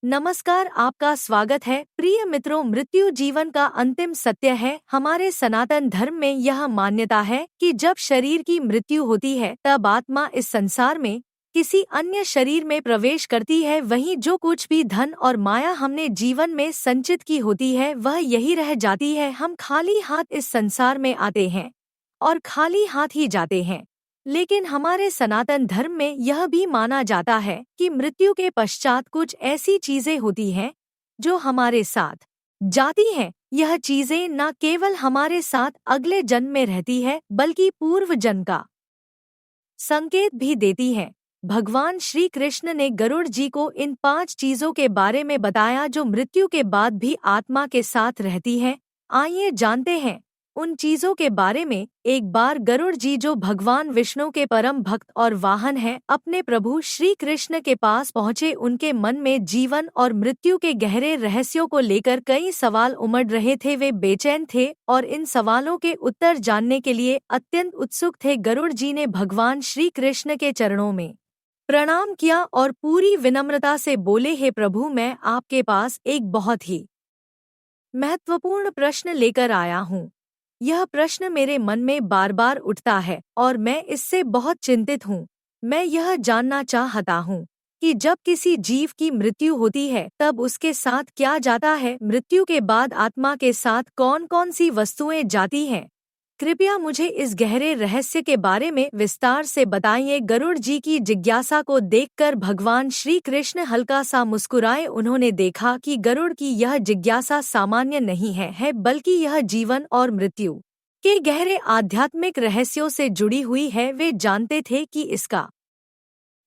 नमस्कार, आपका स्वागत है। प्रिय मित्रों, मृत्यु जीवन का अंतिम सत्य है। हमारे सनातन धर्म में यह मान्यता है कि जब शरीर की मृत्यु होती है तब आत्मा इस संसार में किसी अन्य शरीर में प्रवेश करती है। वहीं जो कुछ भी धन और माया हमने जीवन में संचित की होती है वह यही रह जाती है। हम खाली हाथ इस संसार में आते हैं और खाली हाथ ही जाते हैं। लेकिन हमारे सनातन धर्म में यह भी माना जाता है कि मृत्यु के पश्चात कुछ ऐसी चीजें होती हैं जो हमारे साथ जाती हैं। यह चीजें न केवल हमारे साथ अगले जन्म में रहती है बल्कि पूर्व जन्म का संकेत भी देती हैं। भगवान श्री कृष्ण ने गरुड़ जी को इन 5 चीजों के बारे में बताया जो मृत्यु के बाद भी आत्मा के साथ रहती हैं। आइए जानते हैं उन चीजों के बारे में। एक बार गरुड़ जी, जो भगवान विष्णु के परम भक्त और वाहन हैं, अपने प्रभु श्री कृष्ण के पास पहुँचे। उनके मन में जीवन और मृत्यु के गहरे रहस्यों को लेकर कई सवाल उमड़ रहे थे। वे बेचैन थे और इन सवालों के उत्तर जानने के लिए अत्यंत उत्सुक थे। गरुड़ जी ने भगवान श्री कृष्ण के चरणों में प्रणाम किया और पूरी विनम्रता से बोले, हे प्रभु, मैं आपके पास एक बहुत ही महत्वपूर्ण प्रश्न लेकर आया हूँ। यह प्रश्न मेरे मन में बार बार उठता है और मैं इससे बहुत चिंतित हूँ। मैं यह जानना चाहता हूँ कि जब किसी जीव की मृत्यु होती है तब उसके साथ क्या जाता है। मृत्यु के बाद आत्मा के साथ कौन कौन सी वस्तुएं जाती हैं। कृपया मुझे इस गहरे रहस्य के बारे में विस्तार से बताइए। गरुड़ जी की जिज्ञासा को देखकर भगवान श्री कृष्ण हल्का सा मुस्कुराए। उन्होंने देखा कि गरुड़ की यह जिज्ञासा सामान्य नहीं है बल्कि यह जीवन और मृत्यु के गहरे आध्यात्मिक रहस्यों से जुड़ी हुई है। वे जानते थे कि इसका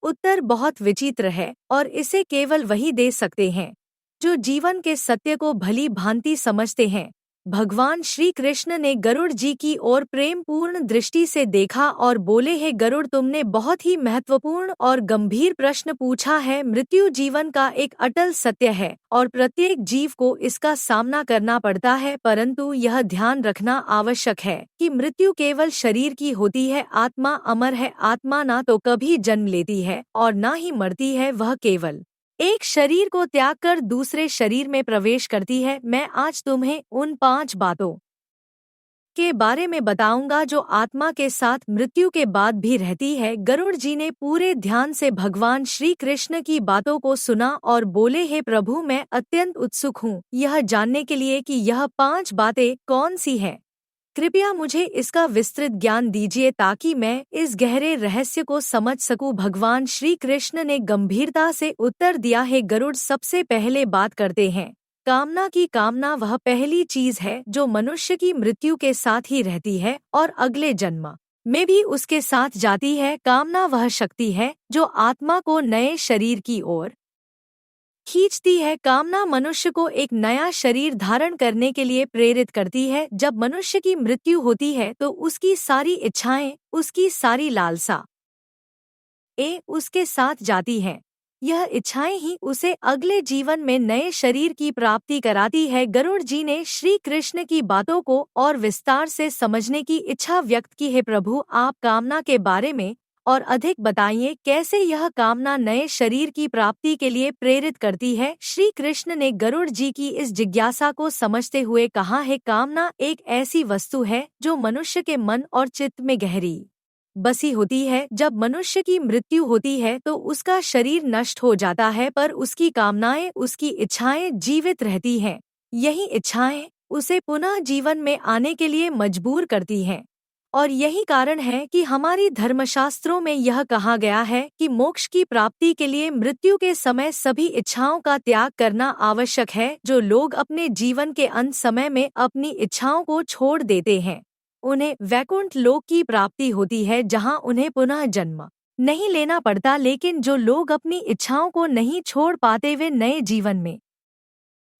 उत्तर बहुत विचित्र है और इसे केवल वही दे सकते हैं जो जीवन के सत्य को भली भांति समझते हैं। भगवान श्री कृष्ण ने गरुड़ जी की ओर प्रेम पूर्ण दृष्टि से देखा और बोले, हे गरुड़, तुमने बहुत ही महत्वपूर्ण और गंभीर प्रश्न पूछा है। मृत्यु जीवन का एक अटल सत्य है और प्रत्येक जीव को इसका सामना करना पड़ता है, परंतु यह ध्यान रखना आवश्यक है कि मृत्यु केवल शरीर की होती है। आत्मा अमर है। आत्मा ना तो कभी जन्म लेती है और ना ही मरती है। वह केवल एक शरीर को त्याग कर दूसरे शरीर में प्रवेश करती है। मैं आज तुम्हें उन 5 बातों के बारे में बताऊंगा जो आत्मा के साथ मृत्यु के बाद भी रहती है। गरुड़ जी ने पूरे ध्यान से भगवान श्री कृष्ण की बातों को सुना और बोले, हे प्रभु, मैं अत्यंत उत्सुक हूँ यह जानने के लिए कि यह 5 बातें कौन सी हैं। कृपया मुझे इसका विस्तृत ज्ञान दीजिए ताकि मैं इस गहरे रहस्य को समझ सकूं। भगवान श्री कृष्ण ने गंभीरता से उत्तर दिया, है गरुड़, सबसे पहले बात करते हैं कामना की। कामना वह पहली चीज है जो मनुष्य की मृत्यु के साथ ही रहती है और अगले जन्म में भी उसके साथ जाती है। कामना वह शक्ति है जो आत्मा को नए शरीर की ओर खींचती है। कामना मनुष्य को एक नया शरीर धारण करने के लिए प्रेरित करती है। जब मनुष्य की मृत्यु होती है तो उसकी सारी इच्छाएं, उसकी सारी लालसा उसके साथ जाती हैं। यह इच्छाएं ही उसे अगले जीवन में नए शरीर की प्राप्ति कराती है। गरुड़ जी ने श्री कृष्ण की बातों को और विस्तार से समझने की इच्छा व्यक्त की है। प्रभु, आप कामना के बारे में और अधिक बताइए, कैसे यह कामना नए शरीर की प्राप्ति के लिए प्रेरित करती है। श्री कृष्ण ने गरुड़ जी की इस जिज्ञासा को समझते हुए कहा है, कामना एक ऐसी वस्तु है जो मनुष्य के मन और चित्त में गहरी बसी होती है। जब मनुष्य की मृत्यु होती है तो उसका शरीर नष्ट हो जाता है पर उसकी कामनाएं, उसकी इच्छाएं जीवित रहती हैं। यही इच्छाएं उसे पुनः जीवन में आने के लिए मजबूर करती हैं और यही कारण है कि हमारी धर्मशास्त्रों में यह कहा गया है कि मोक्ष की प्राप्ति के लिए मृत्यु के समय सभी इच्छाओं का त्याग करना आवश्यक है। जो लोग अपने जीवन के अंत समय में अपनी इच्छाओं को छोड़ देते हैं उन्हें वैकुंठ लोक की प्राप्ति होती है जहां उन्हें पुनः जन्म नहीं लेना पड़ता। लेकिन जो लोग अपनी इच्छाओं को नहीं छोड़ पाते वे नए जीवन में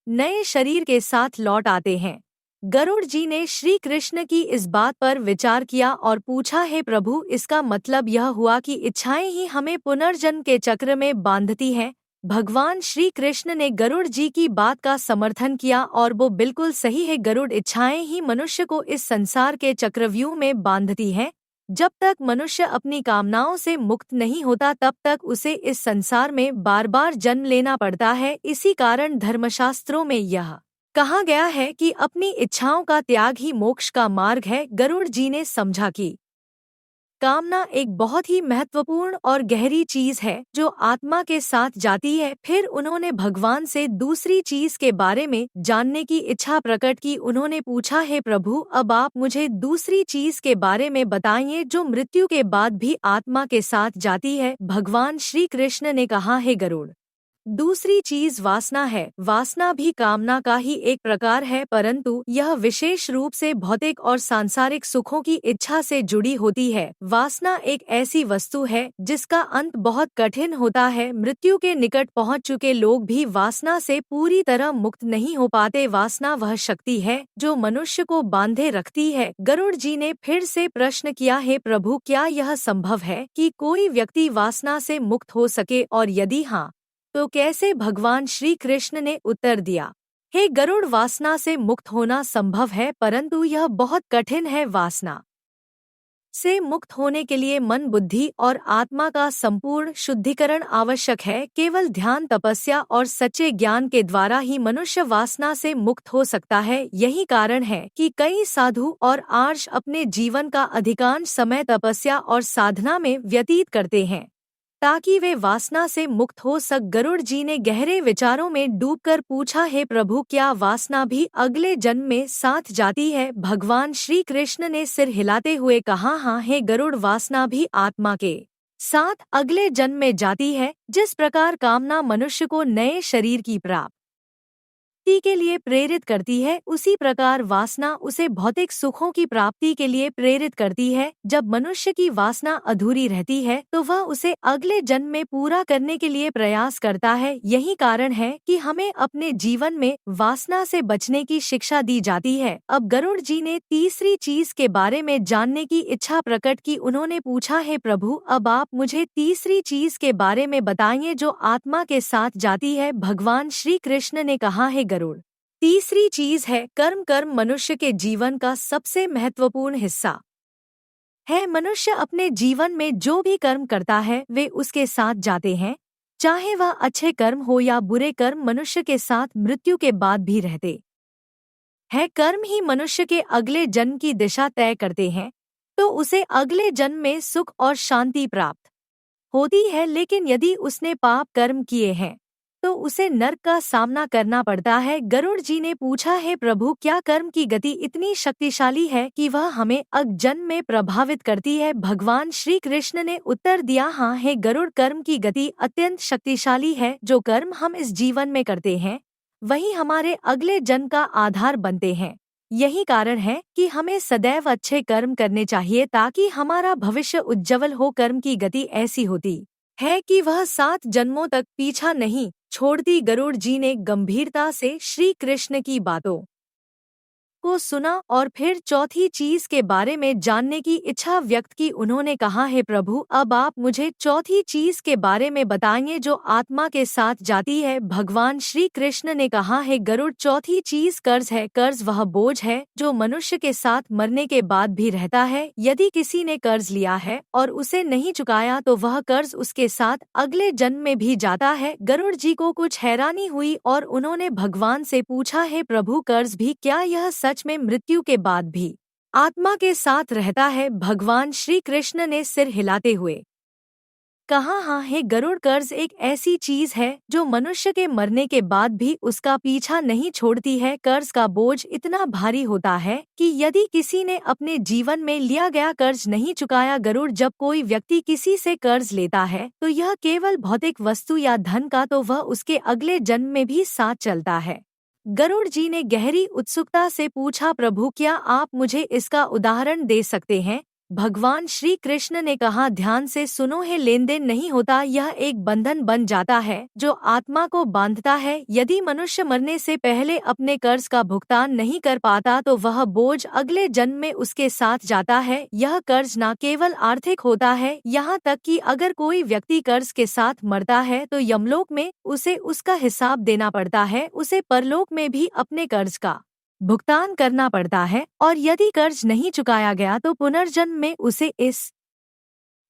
नए शरीर के साथ लौट आते हैं। गरुड़ जी ने श्री कृष्ण की इस बात पर विचार किया और पूछा, हे प्रभु, इसका मतलब यह हुआ कि इच्छाएं ही हमें पुनर्जन्म के चक्र में बांधती हैं। भगवान श्री कृष्ण ने गरुड़ जी की बात का समर्थन किया और वो बिल्कुल सही है। गरुड़, इच्छाएं ही मनुष्य को इस संसार के चक्रव्यूह में बांधती हैं। जब तक मनुष्य अपनी कामनाओं से मुक्त नहीं होता तब तक उसे इस संसार में बार बार जन्म लेना पड़ता है। इसी कारण धर्मशास्त्रों में यह कहा गया है कि अपनी इच्छाओं का त्याग ही मोक्ष का मार्ग है। गरुड़ जी ने समझा कि कामना एक बहुत ही महत्वपूर्ण और गहरी चीज है जो आत्मा के साथ जाती है। फिर उन्होंने भगवान से दूसरी चीज के बारे में जानने की इच्छा प्रकट की। उन्होंने पूछा, हे प्रभु, अब आप मुझे दूसरी चीज के बारे में बताइए जो मृत्यु के बाद भी आत्मा के साथ जाती है। भगवान श्री कृष्ण ने कहा, हे गरुड़, दूसरी चीज वासना है। वासना भी कामना का ही एक प्रकार है, परंतु यह विशेष रूप से भौतिक और सांसारिक सुखों की इच्छा से जुड़ी होती है। वासना एक ऐसी वस्तु है जिसका अंत बहुत कठिन होता है। मृत्यु के निकट पहुंच चुके लोग भी वासना से पूरी तरह मुक्त नहीं हो पाते। वासना वह शक्ति है जो मनुष्य को बांधे रखती है। गरुड़ जी ने फिर से प्रश्न किया, हे प्रभु, क्या यह संभव है कि कोई व्यक्ति वासना से मुक्त हो सके, और यदि हाँ तो कैसे? भगवान श्री कृष्ण ने उत्तर दिया, हे गरुड़, वासना से मुक्त होना संभव है, परंतु यह बहुत कठिन है। वासना से मुक्त होने के लिए मन, बुद्धि और आत्मा का संपूर्ण शुद्धिकरण आवश्यक है। केवल ध्यान, तपस्या और सच्चे ज्ञान के द्वारा ही मनुष्य वासना से मुक्त हो सकता है। यही कारण है कि कई साधु और आर्ष अपने जीवन का अधिकांश समय तपस्या और साधना में व्यतीत करते हैं ताकि वे वासना से मुक्त हो सक। गरुड़ जी ने गहरे विचारों में डूबकर पूछा, हे प्रभु, क्या वासना भी अगले जन्म में साथ जाती है? भगवान श्री कृष्ण ने सिर हिलाते हुए कहा, हाँ, हे गरुड़, वासना भी आत्मा के साथ अगले जन्म में जाती है। जिस प्रकार कामना मनुष्य को नए शरीर की प्राप्ति के लिए प्रेरित करती है, उसी प्रकार वासना उसे भौतिक सुखों की प्राप्ति के लिए प्रेरित करती है। जब मनुष्य की वासना अधूरी रहती है तो वह उसे अगले जन्म में पूरा करने के लिए प्रयास करता है। यही कारण है कि हमें अपने जीवन में वासना से बचने की शिक्षा दी जाती है। अब गरुड़ जी ने तीसरी चीज के बारे में जानने की इच्छा प्रकट की। उन्होंने पूछा, हे प्रभु, अब आप मुझे तीसरी चीज के बारे में बताइए जो आत्मा के साथ जाती है। भगवान श्री कृष्ण ने कहा, हे गरुड़, तीसरी चीज है कर्म। कर्म मनुष्य के जीवन का सबसे महत्वपूर्ण हिस्सा है। मनुष्य अपने जीवन में जो भी कर्म करता है वे उसके साथ जाते हैं, चाहे वह अच्छे कर्म हो या बुरे कर्म, मनुष्य के साथ मृत्यु के बाद भी रहते हैं। कर्म ही मनुष्य के अगले जन्म की दिशा तय करते हैं, तो उसे अगले जन्म में सुख और शांति प्राप्त होती है। लेकिन यदि उसने पाप कर्म किए हैं तो उसे नरक का सामना करना पड़ता है। गरुड़ जी ने पूछा, हे प्रभु, क्या कर्म की गति इतनी शक्तिशाली है कि वह हमें अगजन्म में प्रभावित करती है? भगवान श्री कृष्ण ने उत्तर दिया, हाँ, हे गरुड़, कर्म की गति अत्यंत शक्तिशाली है। जो कर्म हम इस जीवन में करते हैं वही हमारे अगले जन्म का आधार बनते हैं। यही कारण है कि हमें सदैव अच्छे कर्म करने चाहिए ताकि हमारा भविष्य उज्जवल हो। कर्म की गति ऐसी होती है कि वह 7 जन्मों तक पीछा नहीं छोड़ती। गरुड़ जी ने गंभीरता से श्री कृष्ण की बातों को सुना और फिर चौथी चीज के बारे में जानने की इच्छा व्यक्त की। उन्होंने कहा, हे प्रभु, अब आप मुझे चौथी चीज के बारे में बताइए जो आत्मा के साथ जाती है। भगवान श्री कृष्ण ने कहा, हे गरुड़, चौथी चीज कर्ज है। कर्ज वह बोझ है जो मनुष्य के साथ मरने के बाद भी रहता है। यदि किसी ने कर्ज लिया है और उसे नहीं चुकाया तो वह कर्ज उसके साथ अगले जन्म में भी जाता है। गरुड़ जी को कुछ हैरानी हुई और उन्होंने भगवान से पूछा, हे प्रभु, कर्ज भी? क्या यह सच में मृत्यु के बाद भी आत्मा के साथ रहता है? भगवान श्री कृष्ण ने सिर हिलाते हुए कहा, हाँ, हे गरुड़, कर्ज एक ऐसी चीज है जो मनुष्य के मरने के बाद भी उसका पीछा नहीं छोड़ती है। कर्ज का बोझ इतना भारी होता है कि यदि किसी ने अपने जीवन में लिया गया कर्ज नहीं चुकाया। गरुड़, जब कोई व्यक्ति किसी से कर्ज लेता है तो यह केवल भौतिक वस्तु या धन का, तो वह उसके अगले जन्म में भी साथ चलता है। गरुड़ जी ने गहरी उत्सुकता से पूछा, प्रभु, क्या आप मुझे इसका उदाहरण दे सकते हैं? भगवान श्री कृष्ण ने कहा, ध्यान से सुनो, है लेन देन नहीं होता, यह एक बंधन बन जाता है जो आत्मा को बांधता है। यदि मनुष्य मरने से पहले अपने कर्ज का भुगतान नहीं कर पाता तो वह बोझ अगले जन्म में उसके साथ जाता है। यह कर्ज न केवल आर्थिक होता है, यहाँ तक कि अगर कोई व्यक्ति कर्ज के साथ मरता है तो यमलोक में उसे उसका हिसाब देना पड़ता है। उसे परलोक में भी अपने कर्ज का भुगतान करना पड़ता है और यदि कर्ज नहीं चुकाया गया तो पुनर्जन्म में उसे इस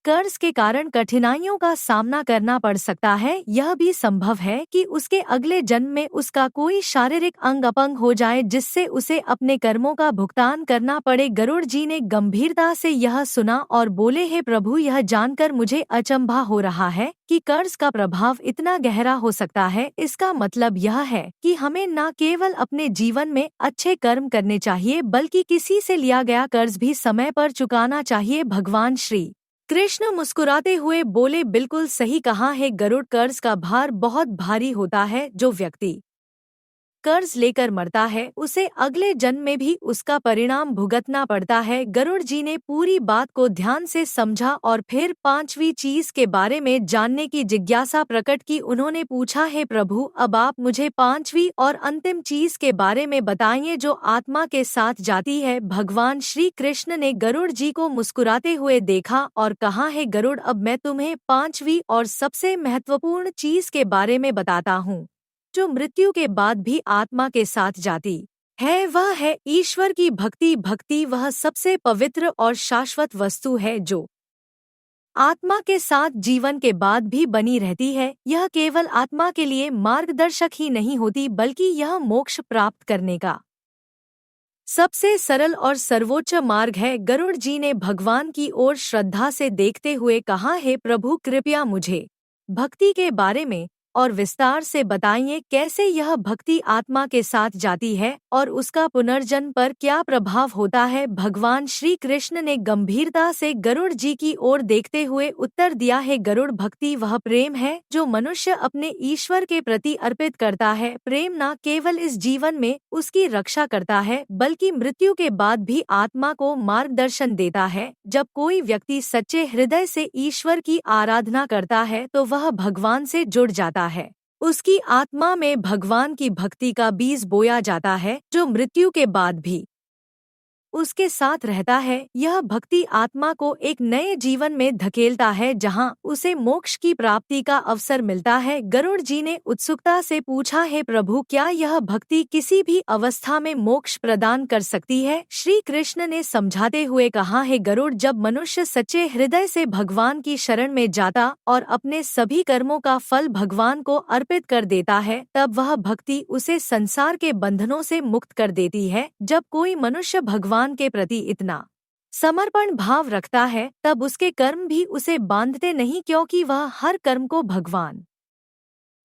कर्ज के कारण कठिनाइयों का सामना करना पड़ सकता है। यह भी संभव है कि उसके अगले जन्म में उसका कोई शारीरिक अंग अपंग हो जाए जिससे उसे अपने कर्मों का भुगतान करना पड़े। गरुड़ जी ने गंभीरता से यह सुना और बोले, हे प्रभु, यह जानकर मुझे अचंभा हो रहा है कि कर्ज का प्रभाव इतना गहरा हो सकता है। इसका मतलब यह है कि हमें न केवल अपने जीवन में अच्छे कर्म करने चाहिए बल्कि किसी से लिया गया कर्ज भी समय पर चुकाना चाहिए। भगवान श्री कृष्ण मुस्कुराते हुए बोले, बिल्कुल सही कहा है गरुड़, कर्ज का भार बहुत भारी होता है। जो व्यक्ति कर्ज लेकर मरता है उसे अगले जन्म में भी उसका परिणाम भुगतना पड़ता है। गरुड़ जी ने पूरी बात को ध्यान से समझा और फिर पांचवी चीज के बारे में जानने की जिज्ञासा प्रकट की। उन्होंने पूछा, हे प्रभु, अब आप मुझे पांचवी और अंतिम चीज के बारे में बताइए जो आत्मा के साथ जाती है। भगवान श्री कृष्ण ने गरुड़ जी को मुस्कुराते हुए देखा और कहा, हे गरुड़, अब मैं तुम्हें पांचवी और सबसे महत्वपूर्ण चीज के बारे में बताता हूँ जो मृत्यु के बाद भी आत्मा के साथ जाती है। वह है ईश्वर की भक्ति। भक्ति वह सबसे पवित्र और शाश्वत वस्तु है जो आत्मा के साथ जीवन के बाद भी बनी रहती है। यह केवल आत्मा के लिए मार्गदर्शक ही नहीं होती बल्कि यह मोक्ष प्राप्त करने का सबसे सरल और सर्वोच्च मार्ग है। गरुड़ जी ने भगवान की ओर श्रद्धा से देखते हुए कहा, हे प्रभु, कृपया मुझे भक्ति के बारे में और विस्तार से बताइए। कैसे यह भक्ति आत्मा के साथ जाती है और उसका पुनर्जन्म पर क्या प्रभाव होता है। भगवान श्री कृष्ण ने गंभीरता से गरुड़ जी की ओर देखते हुए उत्तर दिया, है गरुड़, भक्ति वह प्रेम है जो मनुष्य अपने ईश्वर के प्रति अर्पित करता है। प्रेम न केवल इस जीवन में उसकी रक्षा करता है बल्कि मृत्यु के बाद भी आत्मा को मार्गदर्शन देता है। जब कोई व्यक्ति सच्चे हृदय से ईश्वर की आराधना करता है तो वह भगवान से जुड़ जाता है। उसकी आत्मा में भगवान की भक्ति का बीज बोया जाता है जो मृत्यु के बाद भी उसके साथ रहता है। यह भक्ति आत्मा को एक नए जीवन में धकेलता है जहां उसे मोक्ष की प्राप्ति का अवसर मिलता है। गरुड़ जी ने उत्सुकता से पूछा, हे प्रभु, क्या यह भक्ति किसी भी अवस्था में मोक्ष प्रदान कर सकती है। श्री कृष्ण ने समझाते हुए कहा, हे गरुड़, जब मनुष्य सच्चे हृदय से भगवान की शरण में जाता और अपने सभी कर्मों का फल भगवान को अर्पित कर देता है तब वह भक्ति उसे संसार के बंधनों से मुक्त कर देती है। जब कोई मनुष्य भगवान के प्रति इतना समर्पण भाव रखता है तब उसके कर्म भी उसे बांधते नहीं क्योंकि वह हर कर्म को भगवान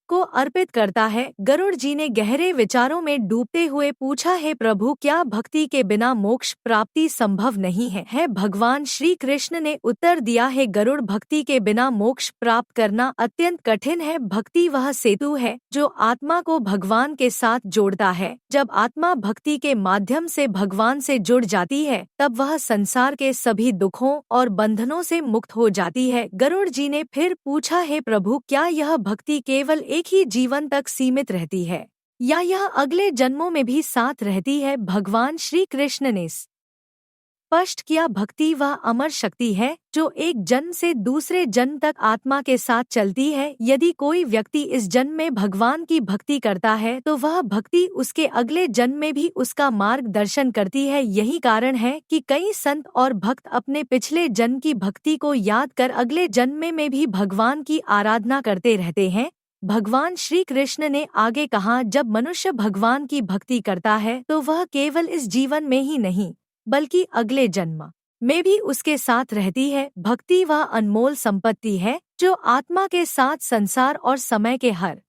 को अर्पित करता है। गरुड़ जी ने गहरे विचारों में डूबते हुए पूछा, हे प्रभु, क्या भक्ति के बिना मोक्ष प्राप्ति संभव नहीं है। भगवान श्री कृष्ण ने उत्तर दिया, है गरुड़, भक्ति के बिना मोक्ष प्राप्त करना अत्यंत कठिन है। भक्ति वह सेतु है जो आत्मा को भगवान के साथ जोड़ता है। जब आत्मा भक्ति के माध्यम से भगवान से जुड़ जाती है तब वह संसार के सभी दुखों और बंधनों से मुक्त हो जाती है। गरुड़ जी ने फिर पूछा, हे प्रभु, क्या यह भक्ति केवल एक ही जीवन तक सीमित रहती है या यह अगले जन्मों में भी साथ रहती है। भगवान श्री कृष्ण ने स्पष्ट किया, भक्ति वह अमर शक्ति है जो एक जन्म से दूसरे जन्म तक आत्मा के साथ चलती है। यदि कोई व्यक्ति इस जन्म में भगवान की भक्ति करता है तो वह भक्ति उसके अगले जन्म में भी उसका मार्गदर्शन करती है। यही कारण है कि कई संत और भक्त अपने पिछले जन्म की भक्ति को याद कर अगले जन्म में भी भगवान की आराधना करते रहते हैं। भगवान श्री कृष्ण ने आगे कहा, जब मनुष्य भगवान की भक्ति करता है तो वह केवल इस जीवन में ही नहीं बल्कि अगले जन्म में भी उसके साथ रहती है। भक्ति वह अनमोल संपत्ति है जो आत्मा के साथ संसार और समय के हर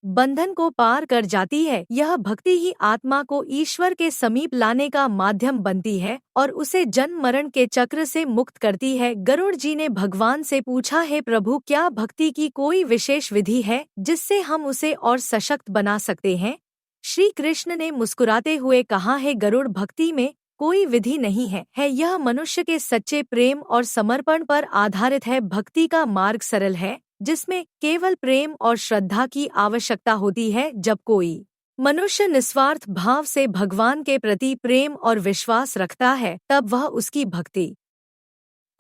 बंधन को पार कर जाती है। यह भक्ति ही आत्मा को ईश्वर के समीप लाने का माध्यम बनती है और उसे जन्म मरण के चक्र से मुक्त करती है। गरुड़ जी ने भगवान से पूछा, हे प्रभु, क्या भक्ति की कोई विशेष विधि है जिससे हम उसे और सशक्त बना सकते हैं। श्री कृष्ण ने मुस्कुराते हुए कहा, हे गरुड़, भक्ति में कोई विधि नहीं है यह मनुष्य के सच्चे प्रेम और समर्पण पर आधारित है। भक्ति का मार्ग सरल है जिसमें केवल प्रेम और श्रद्धा की आवश्यकता होती है। जब कोई मनुष्य निस्वार्थ भाव से भगवान के प्रति प्रेम और विश्वास रखता है तब वह उसकी भक्ति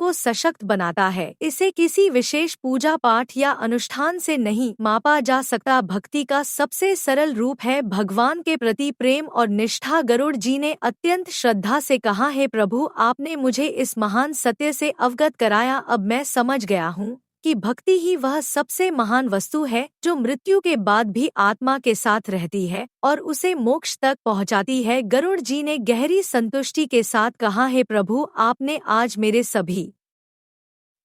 को सशक्त बनाता है। इसे किसी विशेष पूजा पाठ या अनुष्ठान से नहीं मापा जा सकता। भक्ति का सबसे सरल रूप है भगवान के प्रति प्रेम और निष्ठा। गरुड़ जी ने अत्यंत श्रद्धा से कहा, हे प्रभु, आपने मुझे इस महान सत्य से अवगत कराया। अब मैं समझ गया हूँ कि भक्ति ही वह सबसे महान वस्तु है जो मृत्यु के बाद भी आत्मा के साथ रहती है और उसे मोक्ष तक पहुंचाती है। गरुड़ जी ने गहरी संतुष्टि के साथ कहा, हे प्रभु, आपने आज मेरे सभी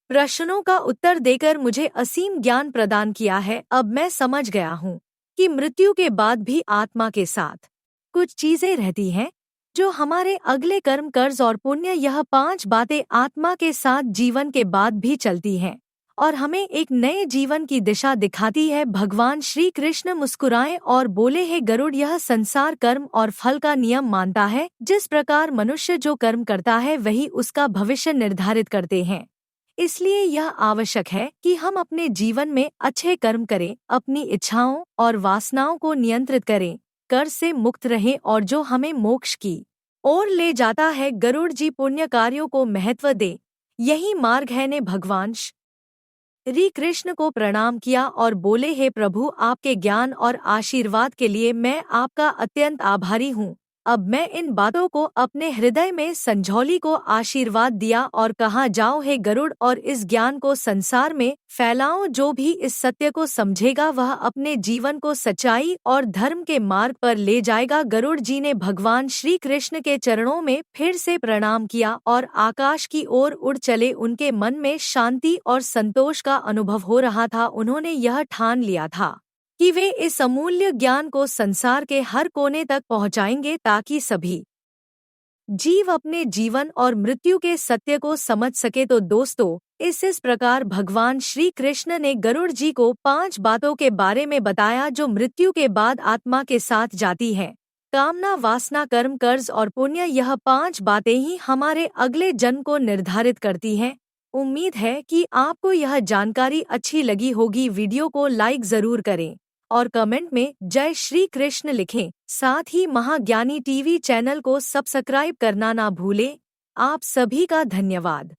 प्रश्नों का उत्तर देकर मुझे असीम ज्ञान प्रदान किया है। अब मैं समझ गया हूँ कि मृत्यु के बाद भी आत्मा के साथ कुछ चीजें रहती हैं जो हमारे अगले कर्म, कर्ज और पुण्य, यह 5 बातें आत्मा के साथ जीवन के बाद भी चलती हैं और हमें एक नए जीवन की दिशा दिखाती है। भगवान श्री कृष्ण मुस्कुराए और बोले, हे गरुड़, यह संसार कर्म और फल का नियम मानता है। जिस प्रकार मनुष्य जो कर्म करता है वही उसका भविष्य निर्धारित करते हैं। इसलिए यह आवश्यक है कि हम अपने जीवन में अच्छे कर्म करें, अपनी इच्छाओं और वासनाओं को नियंत्रित करें, कर्ज से मुक्त रहें और जो हमें मोक्ष की ओर ले जाता है। गरुड़ जी पुण्य कार्यों को महत्व दे, यही मार्ग है। ने भगवान श्री कृष्ण को प्रणाम किया और बोले, हे प्रभु, आपके ज्ञान और आशीर्वाद के लिए मैं आपका अत्यंत आभारी हूँ। अब मैं इन बातों को अपने हृदय में संजोली को आशीर्वाद दिया और कहा, जाओ हे गरुड़ और इस ज्ञान को संसार में फैलाओ। जो भी इस सत्य को समझेगा वह अपने जीवन को सच्चाई और धर्म के मार्ग पर ले जाएगा। गरुड़ जी ने भगवान श्री कृष्ण के चरणों में फिर से प्रणाम किया और आकाश की ओर उड़ चले। उनके मन में शांति और संतोष का अनुभव हो रहा था। उन्होंने यह ठान लिया था कि वे इस अमूल्य ज्ञान को संसार के हर कोने तक पहुंचाएंगे ताकि सभी जीव अपने जीवन और मृत्यु के सत्य को समझ सके। तो दोस्तों, इस प्रकार भगवान श्री कृष्ण ने गरुड़ जी को 5 बातों के बारे में बताया जो मृत्यु के बाद आत्मा के साथ जाती हैं। कामना, वासना, कर्म, कर्ज और पुण्य, यह 5 बातें ही हमारे अगले जन्म को निर्धारित करती हैं। उम्मीद है कि आपको यह जानकारी अच्छी लगी होगी। वीडियो को लाइक जरूर करें और कमेंट में जय श्री कृष्ण लिखें। साथ ही महाज्ञानी टीवी चैनल को सब्सक्राइब करना ना भूलें। आप सभी का धन्यवाद।